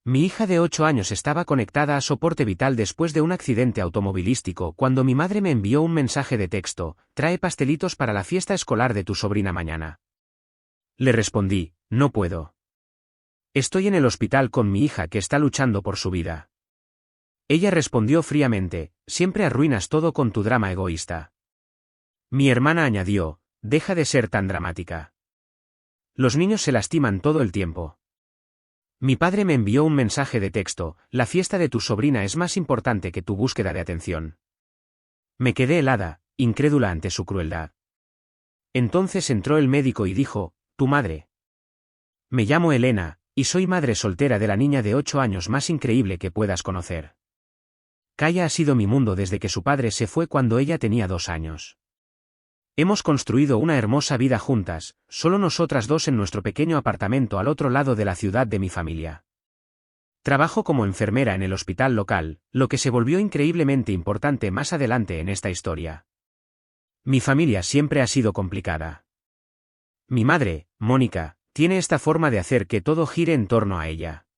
Mi hija de 8 años estaba conectada a soporte vital después de un accidente automovilístico cuando mi madre me envió un mensaje de texto: trae pastelitos para la fiesta escolar de tu sobrina mañana. Le respondí: no puedo. Estoy en el hospital con mi hija que está luchando por su vida. Ella respondió fríamente: siempre arruinas todo con tu drama egoísta. Mi hermana añadió: deja de ser tan dramática. Los niños se lastiman todo el tiempo. Mi padre me envió un mensaje de texto: la fiesta de tu sobrina es más importante que tu búsqueda de atención. Me quedé helada, incrédula ante su crueldad. Entonces entró el médico y dijo: tu madre. Me llamo Elena, y soy madre soltera de la niña de 8 años más increíble que puedas conocer. Kaya ha sido mi mundo desde que su padre se fue cuando ella tenía 2 años. Hemos construido una hermosa vida juntas, solo nosotras dos en nuestro pequeño apartamento al otro lado de la ciudad de mi familia. Trabajo como enfermera en el hospital local, lo que se volvió increíblemente importante más adelante en esta historia. Mi familia siempre ha sido complicada. Mi madre, Mónica, tiene esta forma de hacer que todo gire en torno a ella.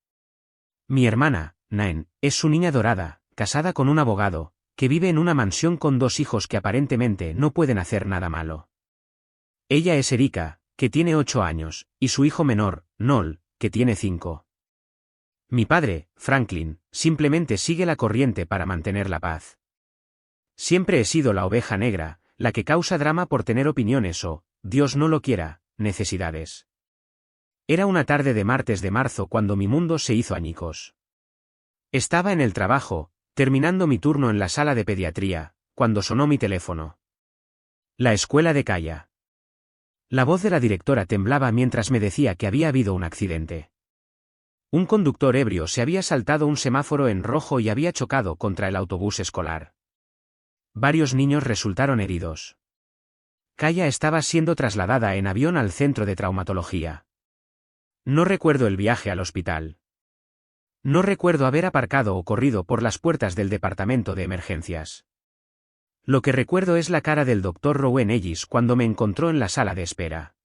Mi hermana, Naen, es su niña dorada, casada con un abogado, que vive en una mansión con 2 hijos que aparentemente no pueden hacer nada malo. Ella es Erika, que tiene 8 años, y su hijo menor, Noel, que tiene 5. Mi padre, Franklin, simplemente sigue la corriente para mantener la paz. Siempre he sido la oveja negra, la que causa drama por tener opiniones o, Dios no lo quiera, necesidades. Era una tarde de martes de marzo cuando mi mundo se hizo añicos. Estaba en el trabajo, terminando mi turno en la sala de pediatría, cuando sonó mi teléfono. La escuela de Kaya. La voz de la directora temblaba mientras me decía que había habido un accidente. Un conductor ebrio se había saltado un semáforo en rojo y había chocado contra el autobús escolar. Varios niños resultaron heridos. Kaya estaba siendo trasladada en avión al centro de traumatología. No recuerdo el viaje al hospital. No recuerdo haber aparcado o corrido por las puertas del departamento de emergencias. Lo que recuerdo es la cara del Dr. Rowan Ellis cuando me encontró en la sala de espera.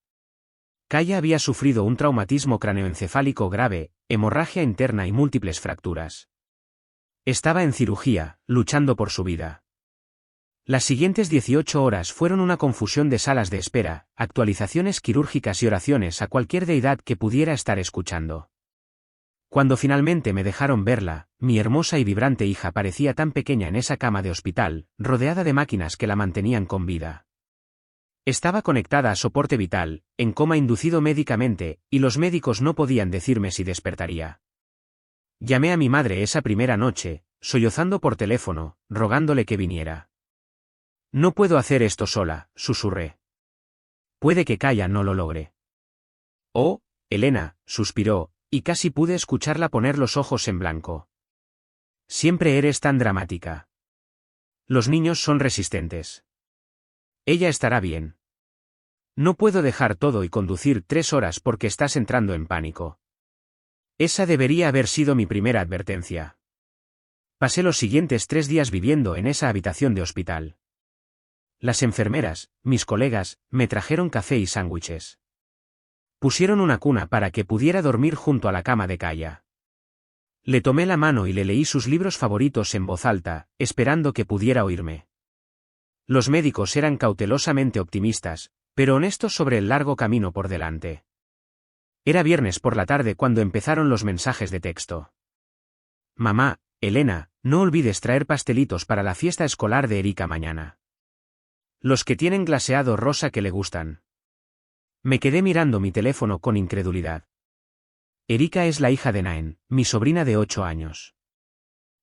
Kaya había sufrido un traumatismo cráneoencefálico grave, hemorragia interna y múltiples fracturas. Estaba en cirugía, luchando por su vida. Las siguientes 18 horas fueron una confusión de salas de espera, actualizaciones quirúrgicas y oraciones a cualquier deidad que pudiera estar escuchando. Cuando finalmente me dejaron verla, mi hermosa y vibrante hija parecía tan pequeña en esa cama de hospital, rodeada de máquinas que la mantenían con vida. Estaba conectada a soporte vital, en coma inducido médicamente, y los médicos no podían decirme si despertaría. Llamé a mi madre esa primera noche, sollozando por teléfono, rogándole que viniera. No puedo hacer esto sola, susurré. Puede que Kaya no lo logre. Oh, Elena, suspiró, y casi pude escucharla poner los ojos en blanco. Siempre eres tan dramática. Los niños son resistentes. Ella estará bien. No puedo dejar todo y conducir 3 horas porque estás entrando en pánico. Esa debería haber sido mi primera advertencia. Pasé los siguientes 3 días viviendo en esa habitación de hospital. Las enfermeras, mis colegas, me trajeron café y sándwiches. Pusieron una cuna para que pudiera dormir junto a la cama de Kaya. Le tomé la mano y le leí sus libros favoritos en voz alta, esperando que pudiera oírme. Los médicos eran cautelosamente optimistas, pero honestos sobre el largo camino por delante. Era viernes por la tarde cuando empezaron los mensajes de texto. Mamá, Elena, no olvides traer pastelitos para la fiesta escolar de Erika mañana. Los que tienen glaseado rosa que le gustan. Me quedé mirando mi teléfono con incredulidad. Erika es la hija de Naen, mi sobrina de 8 años.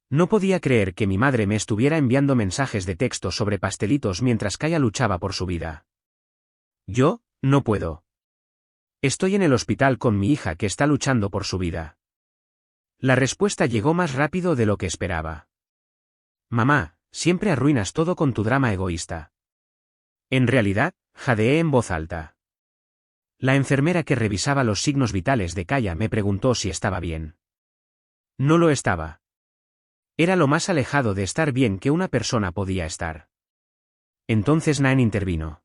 No podía creer que mi madre me estuviera enviando mensajes de texto sobre pastelitos mientras Kaya luchaba por su vida. Yo, no puedo. Estoy en el hospital con mi hija que está luchando por su vida. La respuesta llegó más rápido de lo que esperaba. Mamá, siempre arruinas todo con tu drama egoísta. En realidad, jadeé en voz alta. La enfermera que revisaba los signos vitales de Kaya me preguntó si estaba bien. No lo estaba. Era lo más alejado de estar bien que una persona podía estar. Entonces Naen intervino.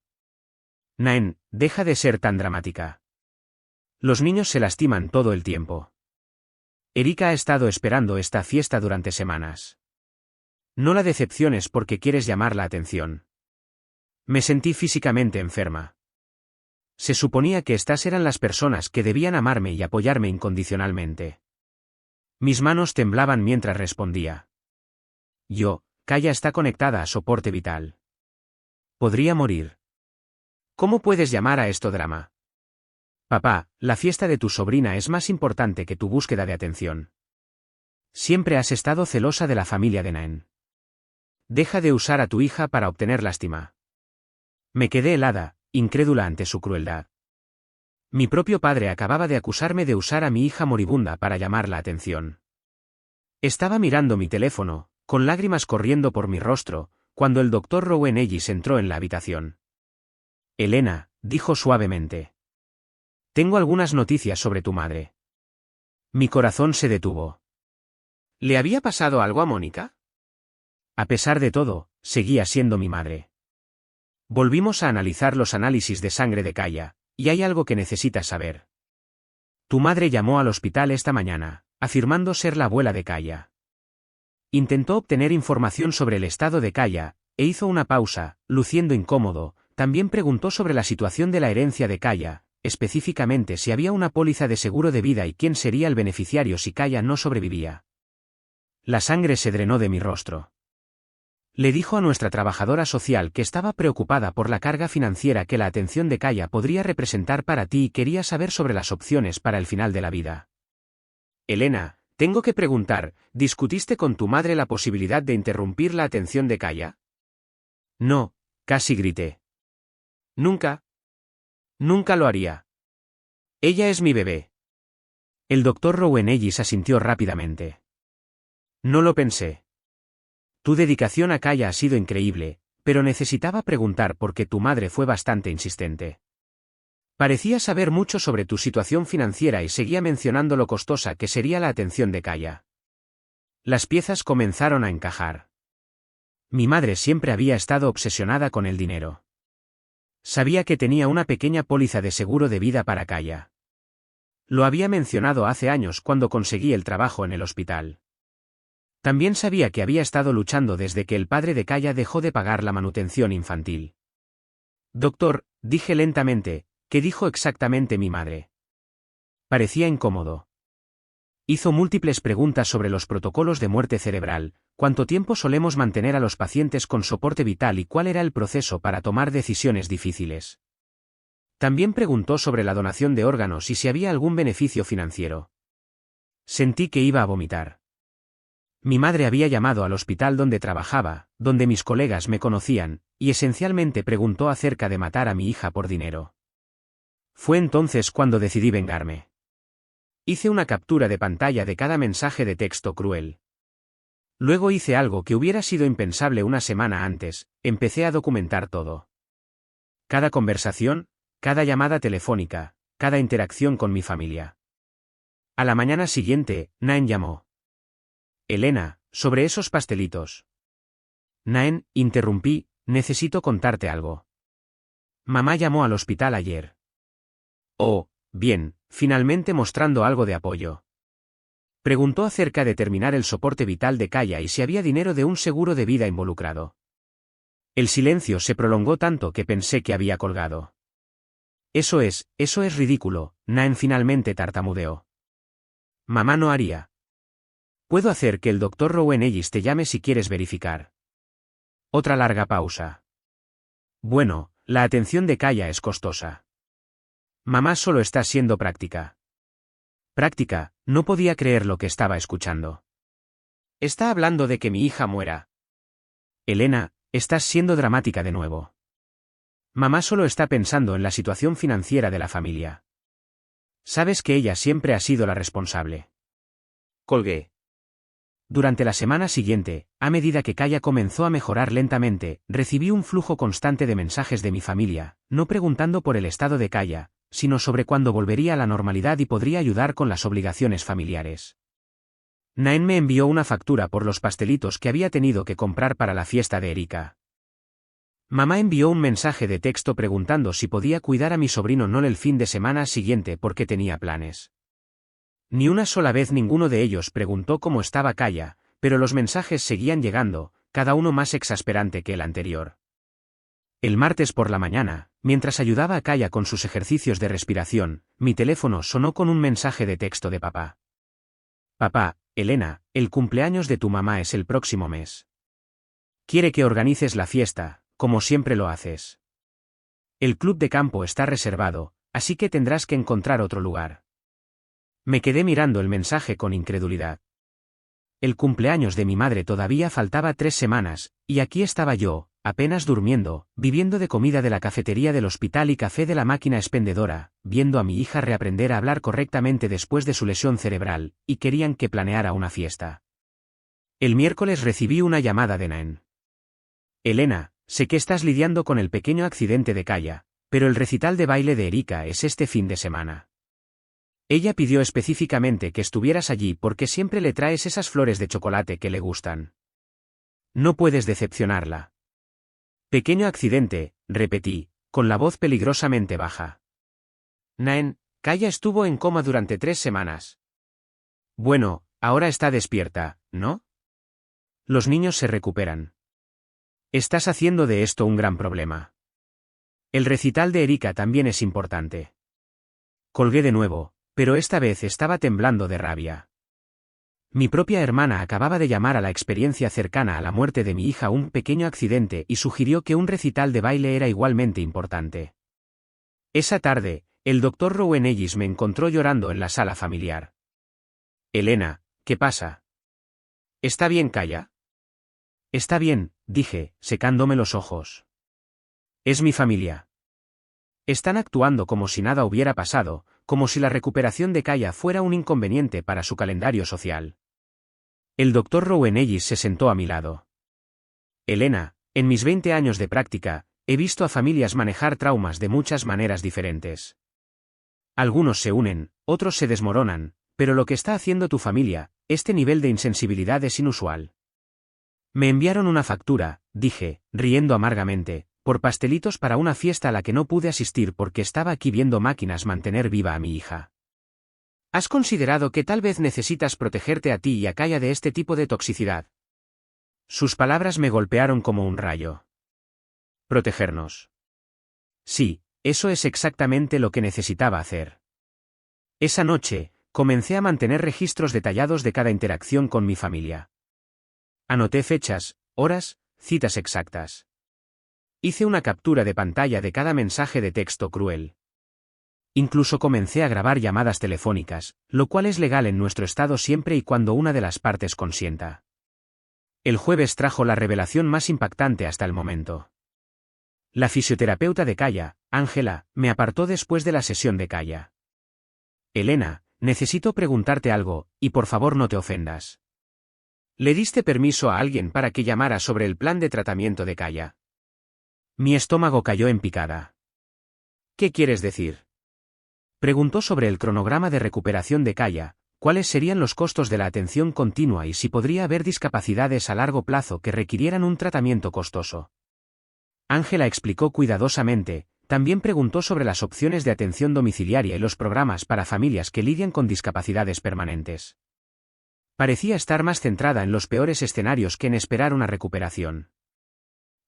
Naen, deja de ser tan dramática. Los niños se lastiman todo el tiempo. Erika ha estado esperando esta fiesta durante semanas. No la decepciones porque quieres llamar la atención. Me sentí físicamente enferma. Se suponía que estas eran las personas que debían amarme y apoyarme incondicionalmente. Mis manos temblaban mientras respondía. Kaya está conectada a soporte vital. Podría morir. ¿Cómo puedes llamar a esto drama? Papá, la fiesta de tu sobrina es más importante que tu búsqueda de atención. Siempre has estado celosa de la familia de Naen. Deja de usar a tu hija para obtener lástima. Me quedé helada, incrédula ante su crueldad. Mi propio padre acababa de acusarme de usar a mi hija moribunda para llamar la atención. Estaba mirando mi teléfono, con lágrimas corriendo por mi rostro, cuando el doctor Rowan Ellis entró en la habitación. Elena, dijo suavemente. Tengo algunas noticias sobre tu madre. Mi corazón se detuvo. ¿Le había pasado algo a Mónica? A pesar de todo, seguía siendo mi madre. Volvimos a analizar los análisis de sangre de Kaya, y hay algo que necesitas saber. Tu madre llamó al hospital esta mañana, afirmando ser la abuela de Kaya. Intentó obtener información sobre el estado de Kaya, e hizo una pausa, luciendo incómodo. También preguntó sobre la situación de la herencia de Kaya, específicamente si había una póliza de seguro de vida y quién sería el beneficiario si Kaya no sobrevivía. La sangre se drenó de mi rostro. Le dijo a nuestra trabajadora social que estaba preocupada por la carga financiera que la atención de Kaya podría representar para ti y quería saber sobre las opciones para el final de la vida. Elena, tengo que preguntar, ¿discutiste con tu madre la posibilidad de interrumpir la atención de Kaya? No, casi grité. Nunca lo haría. Ella es mi bebé. El doctor Rowan Ellis asintió rápidamente. No lo pensé. Tu dedicación a Kaya ha sido increíble, pero necesitaba preguntar porque tu madre fue bastante insistente. Parecía saber mucho sobre tu situación financiera y seguía mencionando lo costosa que sería la atención de Kaya. Las piezas comenzaron a encajar. Mi madre siempre había estado obsesionada con el dinero. Sabía que tenía una pequeña póliza de seguro de vida para Kaya. Lo había mencionado hace años cuando conseguí el trabajo en el hospital. También sabía que había estado luchando desde que el padre de Kaya dejó de pagar la manutención infantil. Doctor, dije lentamente, ¿qué dijo exactamente mi madre? Parecía incómodo. Hizo múltiples preguntas sobre los protocolos de muerte cerebral, cuánto tiempo solemos mantener a los pacientes con soporte vital y cuál era el proceso para tomar decisiones difíciles. También preguntó sobre la donación de órganos y si había algún beneficio financiero. Sentí que iba a vomitar. Mi madre había llamado al hospital donde trabajaba, donde mis colegas me conocían, y esencialmente preguntó acerca de matar a mi hija por dinero. Fue entonces cuando decidí vengarme. Hice una captura de pantalla de cada mensaje de texto cruel. Luego hice algo que hubiera sido impensable una semana antes, empecé a documentar todo. Cada conversación, cada llamada telefónica, cada interacción con mi familia. A la mañana siguiente, Naen llamó. Elena, sobre esos pastelitos. Naen, interrumpí, necesito contarte algo. Mamá llamó al hospital ayer. Oh, bien, finalmente mostrando algo de apoyo. Preguntó acerca de terminar el soporte vital de Kaya y si había dinero de un seguro de vida involucrado. El silencio se prolongó tanto que pensé que había colgado. Eso es ridículo, Naen finalmente tartamudeó. Mamá no haría. Puedo hacer que el doctor Rowan Ellis te llame si quieres verificar. Otra larga pausa. Bueno, la atención de Kaya es costosa. Mamá solo está siendo práctica. Práctica, no podía creer lo que estaba escuchando. Está hablando de que mi hija muera. Elena, estás siendo dramática de nuevo. Mamá solo está pensando en la situación financiera de la familia. Sabes que ella siempre ha sido la responsable. Colgué. Durante la semana siguiente, a medida que Kaya comenzó a mejorar lentamente, recibí un flujo constante de mensajes de mi familia, no preguntando por el estado de Kaya, sino sobre cuándo volvería a la normalidad y podría ayudar con las obligaciones familiares. Naen me envió una factura por los pastelitos que había tenido que comprar para la fiesta de Erika. Mamá envió un mensaje de texto preguntando si podía cuidar a mi sobrino Noel el fin de semana siguiente porque tenía planes. Ni una sola vez ninguno de ellos preguntó cómo estaba Kaya, pero los mensajes seguían llegando, cada uno más exasperante que el anterior. El martes por la mañana, mientras ayudaba a Kaya con sus ejercicios de respiración, mi teléfono sonó con un mensaje de texto de papá. Papá, Elena, el cumpleaños de tu mamá es el próximo mes. Quiere que organices la fiesta, como siempre lo haces. El club de campo está reservado, así que tendrás que encontrar otro lugar. Me quedé mirando el mensaje con incredulidad. El cumpleaños de mi madre todavía faltaba 3 semanas, y aquí estaba yo, apenas durmiendo, viviendo de comida de la cafetería del hospital y café de la máquina expendedora, viendo a mi hija reaprender a hablar correctamente después de su lesión cerebral, y querían que planeara una fiesta. El miércoles recibí una llamada de Naen. Elena, sé que estás lidiando con el pequeño accidente de Kaya, pero el recital de baile de Erika es este fin de semana. Ella pidió específicamente que estuvieras allí porque siempre le traes esas flores de chocolate que le gustan. No puedes decepcionarla. Pequeño accidente, repetí, con la voz peligrosamente baja. Naen, Kaya estuvo en coma durante 3 semanas. Bueno, ahora está despierta, ¿no? Los niños se recuperan. Estás haciendo de esto un gran problema. El recital de Erika también es importante. Colgué de nuevo, pero esta vez estaba temblando de rabia. Mi propia hermana acababa de llamar a la experiencia cercana a la muerte de mi hija un pequeño accidente y sugirió que un recital de baile era igualmente importante. Esa tarde, el doctor Rowan Ellis me encontró llorando en la sala familiar. Elena, ¿qué pasa? ¿Está bien, Kaya? Está bien, dije, secándome los ojos. Es mi familia. Están actuando como si nada hubiera pasado, como si la recuperación de Kaya fuera un inconveniente para su calendario social. El doctor Rowan Ellis se sentó a mi lado. Elena, en mis 20 años de práctica, he visto a familias manejar traumas de muchas maneras diferentes. Algunos se unen, otros se desmoronan, pero lo que está haciendo tu familia, este nivel de insensibilidad es inusual. Me enviaron una factura, dije, riendo amargamente, por pastelitos para una fiesta a la que no pude asistir porque estaba aquí viendo máquinas mantener viva a mi hija. ¿Has considerado que tal vez necesitas protegerte a ti y a Kaya de este tipo de toxicidad? Sus palabras me golpearon como un rayo. Protegernos. Sí, eso es exactamente lo que necesitaba hacer. Esa noche, comencé a mantener registros detallados de cada interacción con mi familia. Anoté fechas, horas, citas exactas. Hice una captura de pantalla de cada mensaje de texto cruel. Incluso comencé a grabar llamadas telefónicas, lo cual es legal en nuestro estado siempre y cuando una de las partes consienta. El jueves trajo la revelación más impactante hasta el momento. La fisioterapeuta de Kaya, Ángela, me apartó después de la sesión de Kaya. Elena, necesito preguntarte algo, y por favor no te ofendas. ¿Le diste permiso a alguien para que llamara sobre el plan de tratamiento de Kaya? Mi estómago cayó en picada. ¿Qué quieres decir? Preguntó sobre el cronograma de recuperación de Kaya, cuáles serían los costos de la atención continua y si podría haber discapacidades a largo plazo que requirieran un tratamiento costoso. Ángela explicó cuidadosamente, también preguntó sobre las opciones de atención domiciliaria y los programas para familias que lidian con discapacidades permanentes. Parecía estar más centrada en los peores escenarios que en esperar una recuperación.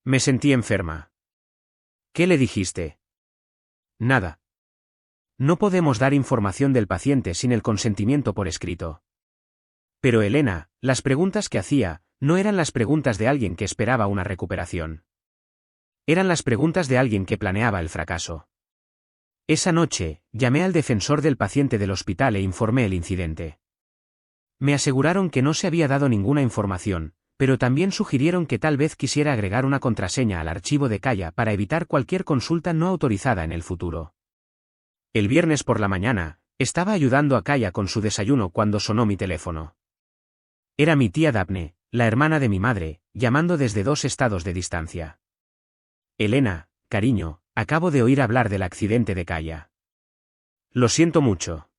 Me sentí enferma. ¿Qué le dijiste? Nada. No podemos dar información del paciente sin el consentimiento por escrito. Pero Elena, las preguntas que hacía, no eran las preguntas de alguien que esperaba una recuperación. Eran las preguntas de alguien que planeaba el fracaso. Esa noche, llamé al defensor del paciente del hospital e informé el incidente. Me aseguraron que no se había dado ninguna información, pero también sugirieron que tal vez quisiera agregar una contraseña al archivo de Kaya para evitar cualquier consulta no autorizada en el futuro. El viernes por la mañana, estaba ayudando a Kaya con su desayuno cuando sonó mi teléfono. Era mi tía Daphne, la hermana de mi madre, llamando desde 2 estados de distancia. Elena, cariño, acabo de oír hablar del accidente de Kaya. Lo siento mucho.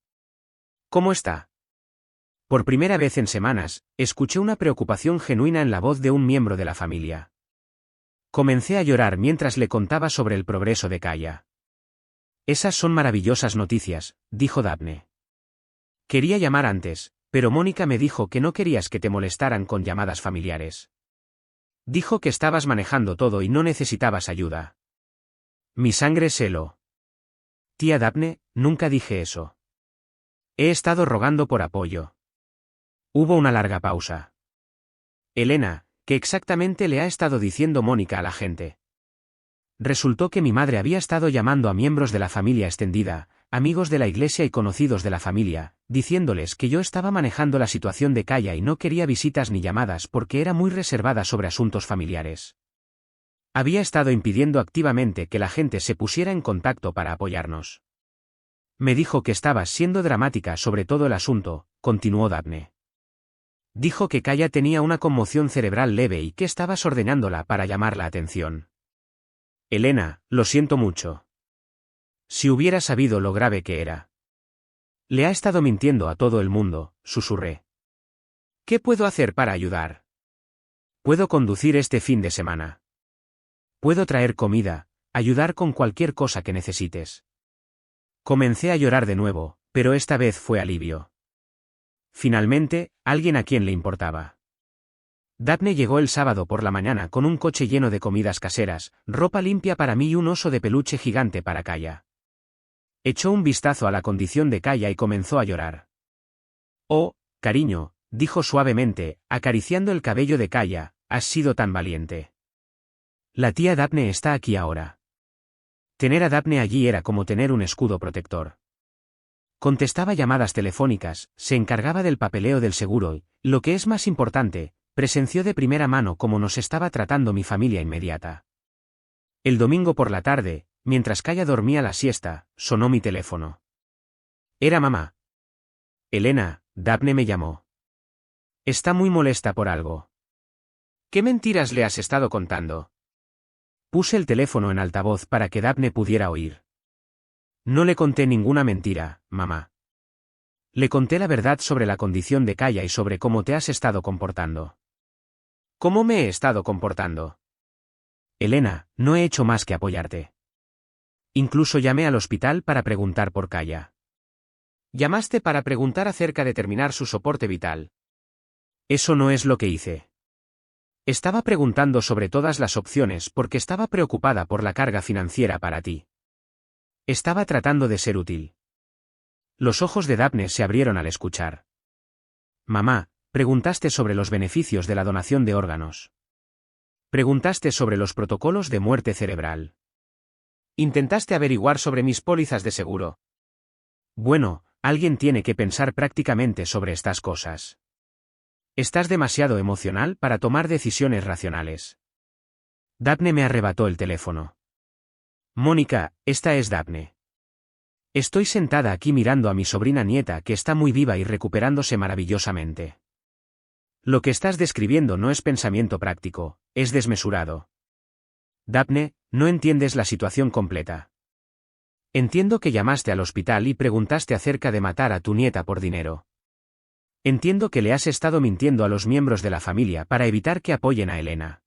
¿Cómo está? Por primera vez en semanas, escuché una preocupación genuina en la voz de un miembro de la familia. Comencé a llorar mientras le contaba sobre el progreso de Kaya. Esas son maravillosas noticias, dijo Daphne. Quería llamar antes, pero Mónica me dijo que no querías que te molestaran con llamadas familiares. Dijo que estabas manejando todo y no necesitabas ayuda. Mi sangre se heló. Tía Daphne, nunca dije eso. He estado rogando por apoyo. Hubo una larga pausa. Elena, ¿qué exactamente le ha estado diciendo Mónica a la gente? Resultó que mi madre había estado llamando a miembros de la familia extendida, amigos de la iglesia y conocidos de la familia, diciéndoles que yo estaba manejando la situación de Kaya y no quería visitas ni llamadas porque era muy reservada sobre asuntos familiares. Había estado impidiendo activamente que la gente se pusiera en contacto para apoyarnos. Me dijo que estabas siendo dramática sobre todo el asunto, continuó Daphne. Dijo que Kaya tenía una conmoción cerebral leve y que estabas ordenándola para llamar la atención. Elena, lo siento mucho. Si hubiera sabido lo grave que era. Le ha estado mintiendo a todo el mundo, susurré. ¿Qué puedo hacer para ayudar? Puedo conducir este fin de semana. Puedo traer comida, ayudar con cualquier cosa que necesites. Comencé a llorar de nuevo, pero esta vez fue alivio. Finalmente, alguien a quien le importaba. Daphne llegó el sábado por la mañana con un coche lleno de comidas caseras, ropa limpia para mí y un oso de peluche gigante para Kaya. Echó un vistazo a la condición de Kaya y comenzó a llorar. Oh, cariño, dijo suavemente, acariciando el cabello de Kaya, has sido tan valiente. La tía Daphne está aquí ahora. Tener a Daphne allí era como tener un escudo protector. Contestaba llamadas telefónicas, se encargaba del papeleo del seguro y, lo que es más importante, presenció de primera mano cómo nos estaba tratando mi familia inmediata. El domingo por la tarde, mientras Kaya dormía la siesta, sonó mi teléfono. Era mamá. Elena, Daphne me llamó. Está muy molesta por algo. ¿Qué mentiras le has estado contando? Puse el teléfono en altavoz para que Daphne pudiera oír. No le conté ninguna mentira, mamá. Le conté la verdad sobre la condición de Kaya y sobre cómo te has estado comportando. ¿Cómo me he estado comportando? Elena, no he hecho más que apoyarte. Incluso llamé al hospital para preguntar por Kaya. Llamaste para preguntar acerca de terminar su soporte vital. Eso no es lo que hice. Estaba preguntando sobre todas las opciones porque estaba preocupada por la carga financiera para ti. Estaba tratando de ser útil. Los ojos de Daphne se abrieron al escuchar. Mamá, preguntaste sobre los beneficios de la donación de órganos. Preguntaste sobre los protocolos de muerte cerebral. Intentaste averiguar sobre mis pólizas de seguro. Bueno, alguien tiene que pensar prácticamente sobre estas cosas. Estás demasiado emocional para tomar decisiones racionales. Daphne me arrebató el teléfono. Mónica, esta es Daphne. Estoy sentada aquí mirando a mi sobrina nieta que está muy viva y recuperándose maravillosamente. Lo que estás describiendo no es pensamiento práctico, es desmesurado. Daphne, no entiendes la situación completa. Entiendo que llamaste al hospital y preguntaste acerca de matar a tu nieta por dinero. Entiendo que le has estado mintiendo a los miembros de la familia para evitar que apoyen a Elena.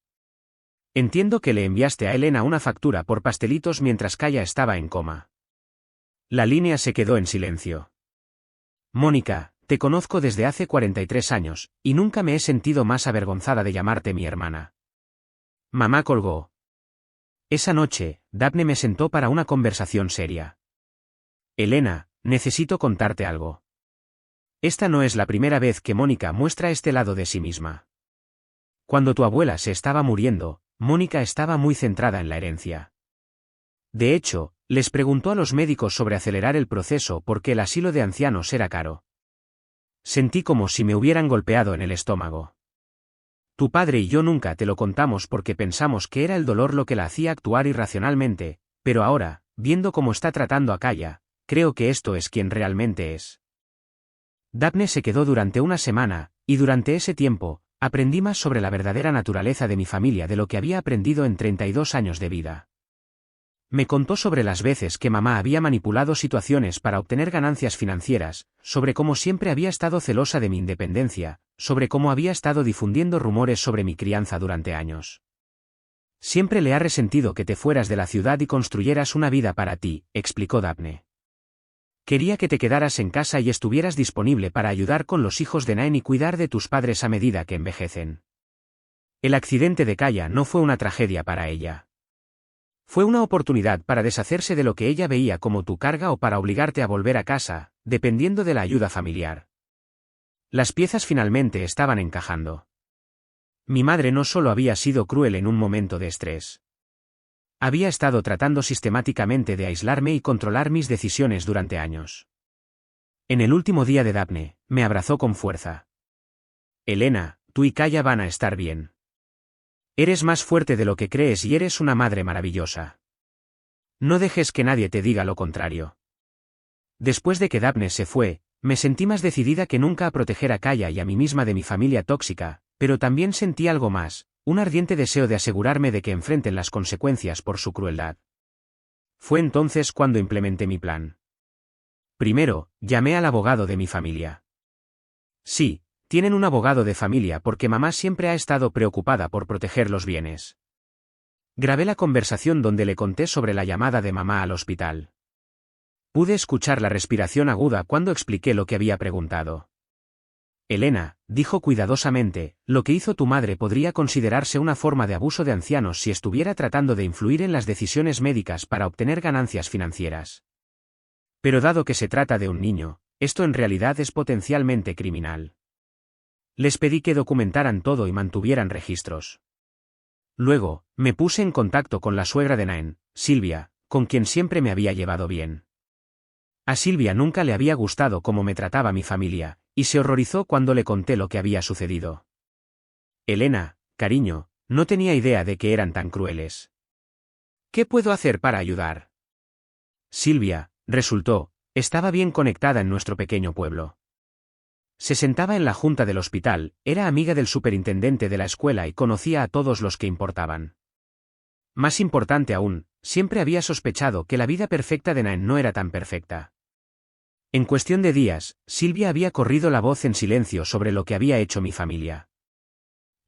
Entiendo que le enviaste a Elena una factura por pastelitos mientras Kaya estaba en coma. La línea se quedó en silencio. Mónica, te conozco desde hace 43 años, y nunca me he sentido más avergonzada de llamarte mi hermana. Mamá colgó. Esa noche, Daphne me sentó para una conversación seria. Elena, necesito contarte algo. Esta no es la primera vez que Mónica muestra este lado de sí misma. Cuando tu abuela se estaba muriendo, Mónica estaba muy centrada en la herencia. De hecho, les preguntó a los médicos sobre acelerar el proceso porque el asilo de ancianos era caro. Sentí como si me hubieran golpeado en el estómago. Tu padre y yo nunca te lo contamos porque pensamos que era el dolor lo que la hacía actuar irracionalmente, pero ahora, viendo cómo está tratando a Kaya, creo que esto es quien realmente es. Daphne se quedó durante una semana, y durante ese tiempo, aprendí más sobre la verdadera naturaleza de mi familia de lo que había aprendido en 32 años de vida. Me contó sobre las veces que mamá había manipulado situaciones para obtener ganancias financieras, sobre cómo siempre había estado celosa de mi independencia, sobre cómo había estado difundiendo rumores sobre mi crianza durante años. Siempre le ha resentido que te fueras de la ciudad y construyeras una vida para ti, explicó Daphne. Quería que te quedaras en casa y estuvieras disponible para ayudar con los hijos de Naen y cuidar de tus padres a medida que envejecen. El accidente de Kaya no fue una tragedia para ella. Fue una oportunidad para deshacerse de lo que ella veía como tu carga o para obligarte a volver a casa, dependiendo de la ayuda familiar. Las piezas finalmente estaban encajando. Mi madre no solo había sido cruel en un momento de estrés. Había estado tratando sistemáticamente de aislarme y controlar mis decisiones durante años. En el último día de Daphne, me abrazó con fuerza. Elena, tú y Kaya van a estar bien. Eres más fuerte de lo que crees y eres una madre maravillosa. No dejes que nadie te diga lo contrario. Después de que Daphne se fue, me sentí más decidida que nunca a proteger a Kaya y a mí misma de mi familia tóxica, pero también sentí algo más, un ardiente deseo de asegurarme de que enfrenten las consecuencias por su crueldad. Fue entonces cuando implementé mi plan. Primero, llamé al abogado de mi familia. Sí, tienen un abogado de familia porque mamá siempre ha estado preocupada por proteger los bienes. Grabé la conversación donde le conté sobre la llamada de mamá al hospital. Pude escuchar la respiración aguda cuando expliqué lo que había preguntado. Elena, dijo cuidadosamente, lo que hizo tu madre podría considerarse una forma de abuso de ancianos si estuviera tratando de influir en las decisiones médicas para obtener ganancias financieras. Pero dado que se trata de un niño, esto en realidad es potencialmente criminal. Les pedí que documentaran todo y mantuvieran registros. Luego, me puse en contacto con la suegra de Naen, Silvia, con quien siempre me había llevado bien. A Silvia nunca le había gustado cómo me trataba mi familia, y se horrorizó cuando le conté lo que había sucedido. Elena, cariño, no tenía idea de que eran tan crueles. ¿Qué puedo hacer para ayudar? Silvia, resultó, estaba bien conectada en nuestro pequeño pueblo. Se sentaba en la junta del hospital, era amiga del superintendente de la escuela y conocía a todos los que importaban. Más importante aún, siempre había sospechado que la vida perfecta de Naen no era tan perfecta. En cuestión de días, Silvia había corrido la voz en silencio sobre lo que había hecho mi familia.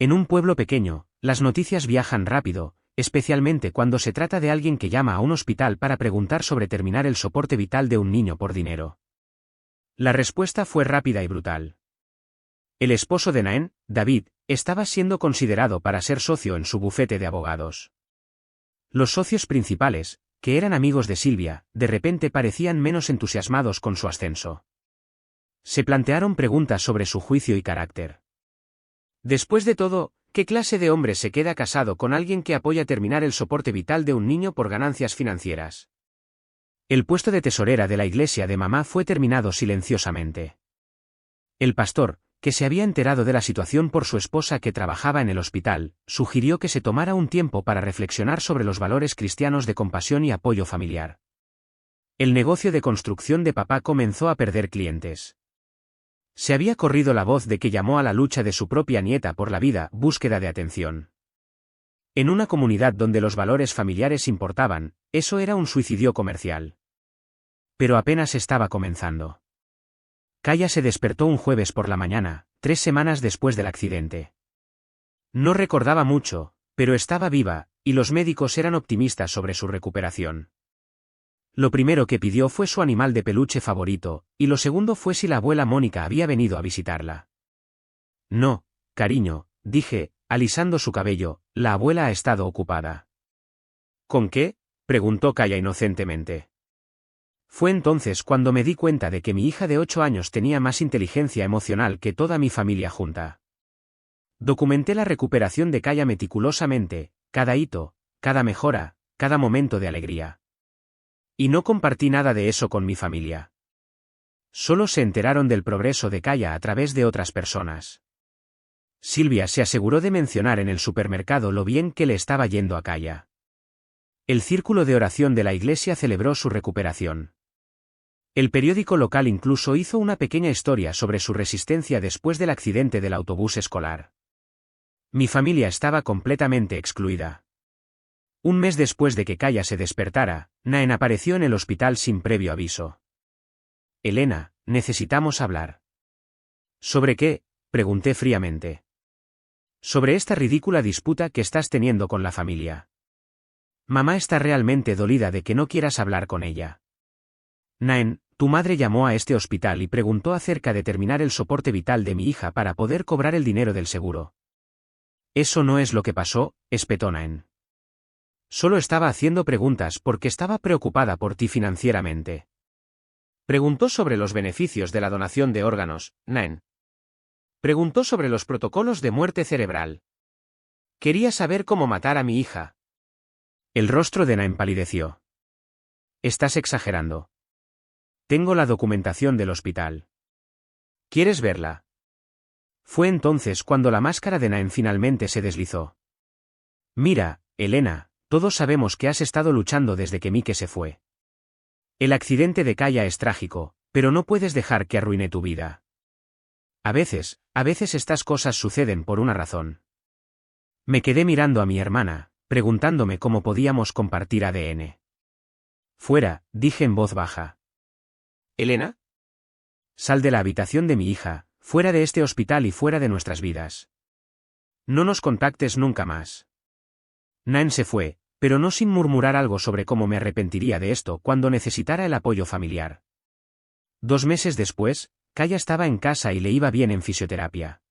En un pueblo pequeño, las noticias viajan rápido, especialmente cuando se trata de alguien que llama a un hospital para preguntar sobre terminar el soporte vital de un niño por dinero. La respuesta fue rápida y brutal. El esposo de Naen, David, estaba siendo considerado para ser socio en su bufete de abogados. Los socios principales, que eran amigos de Silvia, de repente parecían menos entusiasmados con su ascenso. Se plantearon preguntas sobre su juicio y carácter. Después de todo, ¿qué clase de hombre se queda casado con alguien que apoya terminar el soporte vital de un niño por ganancias financieras? El puesto de tesorera de la iglesia de mamá fue terminado silenciosamente. El pastor, que se había enterado de la situación por su esposa que trabajaba en el hospital, sugirió que se tomara un tiempo para reflexionar sobre los valores cristianos de compasión y apoyo familiar. El negocio de construcción de papá comenzó a perder clientes. Se había corrido la voz de que llamó a la lucha de su propia nieta por la vida, búsqueda de atención. En una comunidad donde los valores familiares importaban, eso era un suicidio comercial. Pero apenas estaba comenzando. Kaya se despertó un jueves por la mañana, 3 semanas después del accidente. No recordaba mucho, pero estaba viva, y los médicos eran optimistas sobre su recuperación. Lo primero que pidió fue su animal de peluche favorito, y lo segundo fue si la abuela Mónica había venido a visitarla. No, cariño, dije, alisando su cabello, la abuela ha estado ocupada. ¿Con qué?, preguntó Kaya inocentemente. Fue entonces cuando me di cuenta de que mi hija de 8 años tenía más inteligencia emocional que toda mi familia junta. Documenté la recuperación de Kaya meticulosamente, cada hito, cada mejora, cada momento de alegría. Y no compartí nada de eso con mi familia. Solo se enteraron del progreso de Kaya a través de otras personas. Silvia se aseguró de mencionar en el supermercado lo bien que le estaba yendo a Kaya. El círculo de oración de la iglesia celebró su recuperación. El periódico local incluso hizo una pequeña historia sobre su resistencia después del accidente del autobús escolar. Mi familia estaba completamente excluida. Un mes después de que Kaya se despertara, Naen apareció en el hospital sin previo aviso. Elena, necesitamos hablar. ¿Sobre qué?, pregunté fríamente. Sobre esta ridícula disputa que estás teniendo con la familia. Mamá está realmente dolida de que no quieras hablar con ella. Naen, Tu madre llamó a este hospital y preguntó acerca de terminar el soporte vital de mi hija para poder cobrar el dinero del seguro. Eso no es lo que pasó, espetó Naen. Solo estaba haciendo preguntas porque estaba preocupada por ti financieramente. Preguntó sobre los beneficios de la donación de órganos, Naen. Preguntó sobre los protocolos de muerte cerebral. Quería saber cómo matar a mi hija. El rostro de Naen palideció. Estás exagerando. Tengo la documentación del hospital. ¿Quieres verla? Fue entonces cuando la máscara de Naen finalmente se deslizó. Mira, Elena, todos sabemos que has estado luchando desde que Mike se fue. El accidente de Kaya es trágico, pero no puedes dejar que arruine tu vida. A veces estas cosas suceden por una razón. Me quedé mirando a mi hermana, preguntándome cómo podíamos compartir ADN. Fuera, dije en voz baja. ¿Elena? Sal de la habitación de mi hija, fuera de este hospital y fuera de nuestras vidas. No nos contactes nunca más. Naen se fue, pero no sin murmurar algo sobre cómo me arrepentiría de esto cuando necesitara el apoyo familiar. 2 meses después, Kaya estaba en casa y le iba bien en fisioterapia.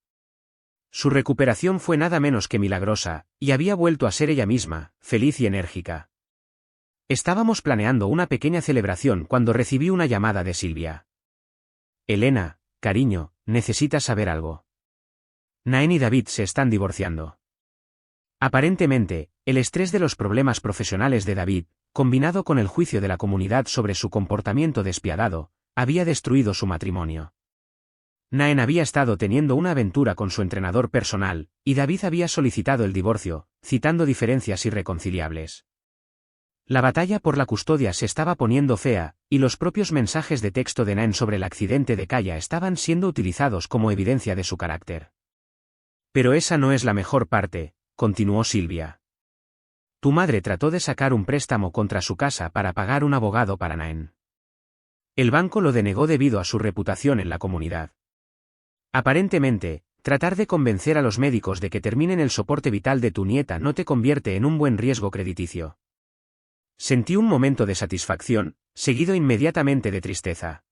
Su recuperación fue nada menos que milagrosa, y había vuelto a ser ella misma, feliz y enérgica. Estábamos planeando una pequeña celebración cuando recibí una llamada de Silvia. Elena, cariño, necesitas saber algo. Naen y David se están divorciando. Aparentemente, el estrés de los problemas profesionales de David, combinado con el juicio de la comunidad sobre su comportamiento despiadado, había destruido su matrimonio. Naen había estado teniendo una aventura con su entrenador personal, y David había solicitado el divorcio, citando diferencias irreconciliables. La batalla por la custodia se estaba poniendo fea, y los propios mensajes de texto de Naen sobre el accidente de Kaya estaban siendo utilizados como evidencia de su carácter. Pero esa no es la mejor parte, continuó Silvia. Tu madre trató de sacar un préstamo contra su casa para pagar un abogado para Naen. El banco lo denegó debido a su reputación en la comunidad. Aparentemente, tratar de convencer a los médicos de que terminen el soporte vital de tu nieta no te convierte en un buen riesgo crediticio. Sentí un momento de satisfacción, seguido inmediatamente de tristeza.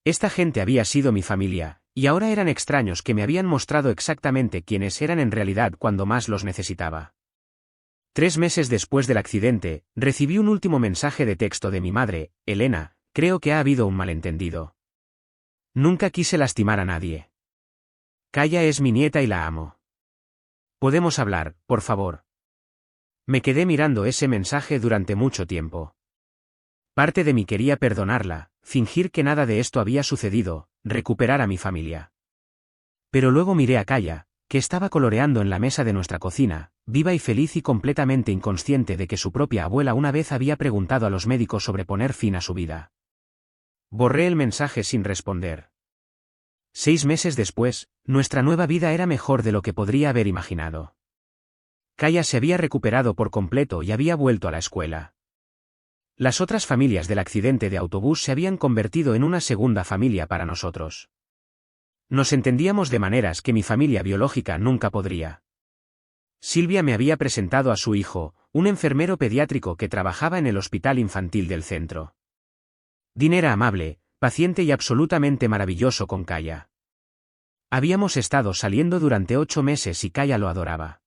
Esta gente había sido mi familia, y ahora eran extraños que me habían mostrado exactamente quiénes eran en realidad cuando más los necesitaba. 3 meses después del accidente, recibí un último mensaje de texto de mi madre, Elena, creo que ha habido un malentendido. Nunca quise lastimar a nadie. Kaya es mi nieta y la amo. ¿Podemos hablar, por favor? Me quedé mirando ese mensaje durante mucho tiempo. Parte de mí quería perdonarla, fingir que nada de esto había sucedido, recuperar a mi familia. Pero luego miré a Kaya, que estaba coloreando en la mesa de nuestra cocina, viva y feliz y completamente inconsciente de que su propia abuela una vez había preguntado a los médicos sobre poner fin a su vida. Borré el mensaje sin responder. 6 meses después, nuestra nueva vida era mejor de lo que podría haber imaginado. Kaya se había recuperado por completo y había vuelto a la escuela. Las otras familias del accidente de autobús se habían convertido en una segunda familia para nosotros. Nos entendíamos de maneras que mi familia biológica nunca podría. Silvia me había presentado a su hijo, un enfermero pediátrico que trabajaba en el hospital infantil del centro. Dean era amable, paciente y absolutamente maravilloso con Kaya. Habíamos estado saliendo durante 8 meses y Kaya lo adoraba.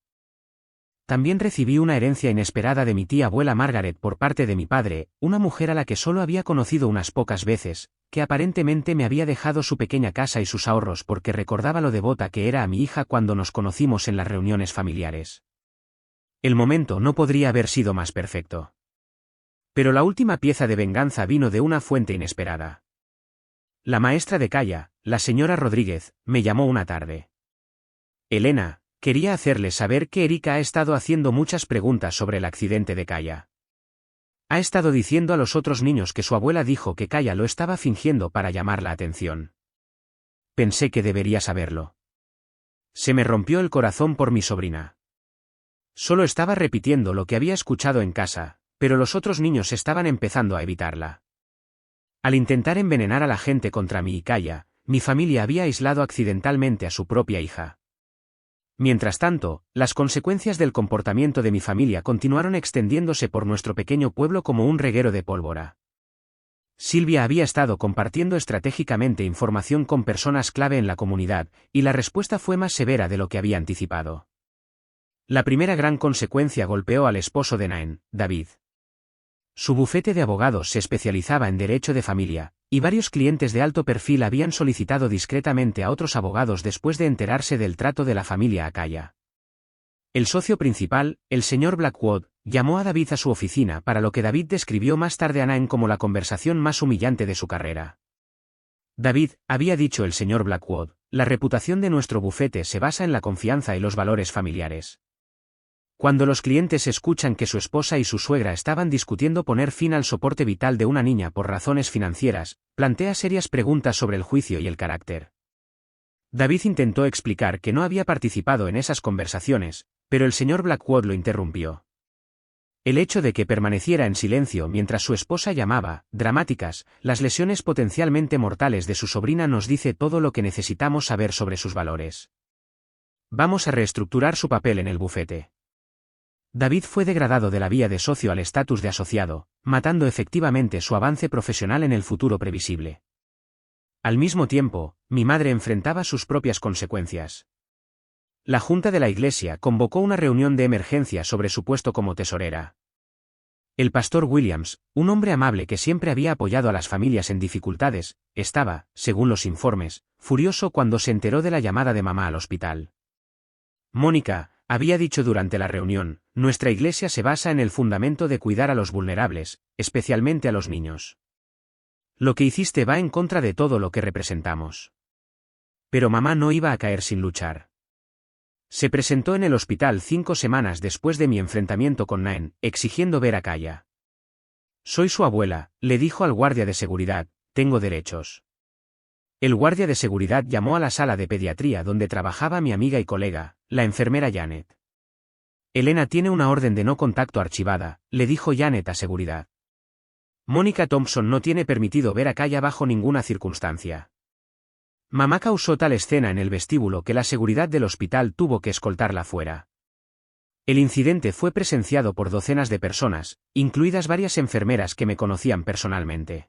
También recibí una herencia inesperada de mi tía abuela Margaret por parte de mi padre, una mujer a la que solo había conocido unas pocas veces, que aparentemente me había dejado su pequeña casa y sus ahorros porque recordaba lo devota que era a mi hija cuando nos conocimos en las reuniones familiares. El momento no podría haber sido más perfecto. Pero la última pieza de venganza vino de una fuente inesperada. La maestra de Kaya, la señora Rodríguez, me llamó una tarde. Elena, quería hacerle saber que Erika ha estado haciendo muchas preguntas sobre el accidente de Kaya. Ha estado diciendo a los otros niños que su abuela dijo que Kaya lo estaba fingiendo para llamar la atención. Pensé que debería saberlo. Se me rompió el corazón por mi sobrina. Solo estaba repitiendo lo que había escuchado en casa, pero los otros niños estaban empezando a evitarla. Al intentar envenenar a la gente contra mí y Kaya, mi familia había aislado accidentalmente a su propia hija. Mientras tanto, las consecuencias del comportamiento de mi familia continuaron extendiéndose por nuestro pequeño pueblo como un reguero de pólvora. Silvia había estado compartiendo estratégicamente información con personas clave en la comunidad, y la respuesta fue más severa de lo que había anticipado. La primera gran consecuencia golpeó al esposo de Naen, David. Su bufete de abogados se especializaba en derecho de familia, y varios clientes de alto perfil habían solicitado discretamente a otros abogados después de enterarse del trato de la familia Akaya. El socio principal, el señor Blackwood, llamó a David a su oficina para lo que David describió más tarde a Naen como la conversación más humillante de su carrera. David, había dicho el señor Blackwood, la reputación de nuestro bufete se basa en la confianza y los valores familiares. Cuando los clientes escuchan que su esposa y su suegra estaban discutiendo poner fin al soporte vital de una niña por razones financieras, plantea serias preguntas sobre el juicio y el carácter. David intentó explicar que no había participado en esas conversaciones, pero el señor Blackwood lo interrumpió. El hecho de que permaneciera en silencio mientras su esposa llamaba, dramáticas, las lesiones potencialmente mortales de su sobrina nos dice todo lo que necesitamos saber sobre sus valores. Vamos a reestructurar su papel en el bufete. David fue degradado de la vía de socio al estatus de asociado, matando efectivamente su avance profesional en el futuro previsible. Al mismo tiempo, mi madre enfrentaba sus propias consecuencias. La Junta de la Iglesia convocó una reunión de emergencia sobre su puesto como tesorera. El pastor Williams, un hombre amable que siempre había apoyado a las familias en dificultades, estaba, según los informes, furioso cuando se enteró de la llamada de mamá al hospital. Mónica, había dicho durante la reunión, nuestra iglesia se basa en el fundamento de cuidar a los vulnerables, especialmente a los niños. Lo que hiciste va en contra de todo lo que representamos. Pero mamá no iba a caer sin luchar. Se presentó en el hospital 5 semanas después de mi enfrentamiento con Naen, exigiendo ver a Kaya. Soy su abuela, le dijo al guardia de seguridad, tengo derechos. El guardia de seguridad llamó a la sala de pediatría donde trabajaba mi amiga y colega, la enfermera Janet. Elena tiene una orden de no contacto archivada, le dijo Janet a seguridad. Mónica Thompson no tiene permitido ver a Kaya bajo ninguna circunstancia. Mamá causó tal escena en el vestíbulo que la seguridad del hospital tuvo que escoltarla fuera. El incidente fue presenciado por docenas de personas, incluidas varias enfermeras que me conocían personalmente.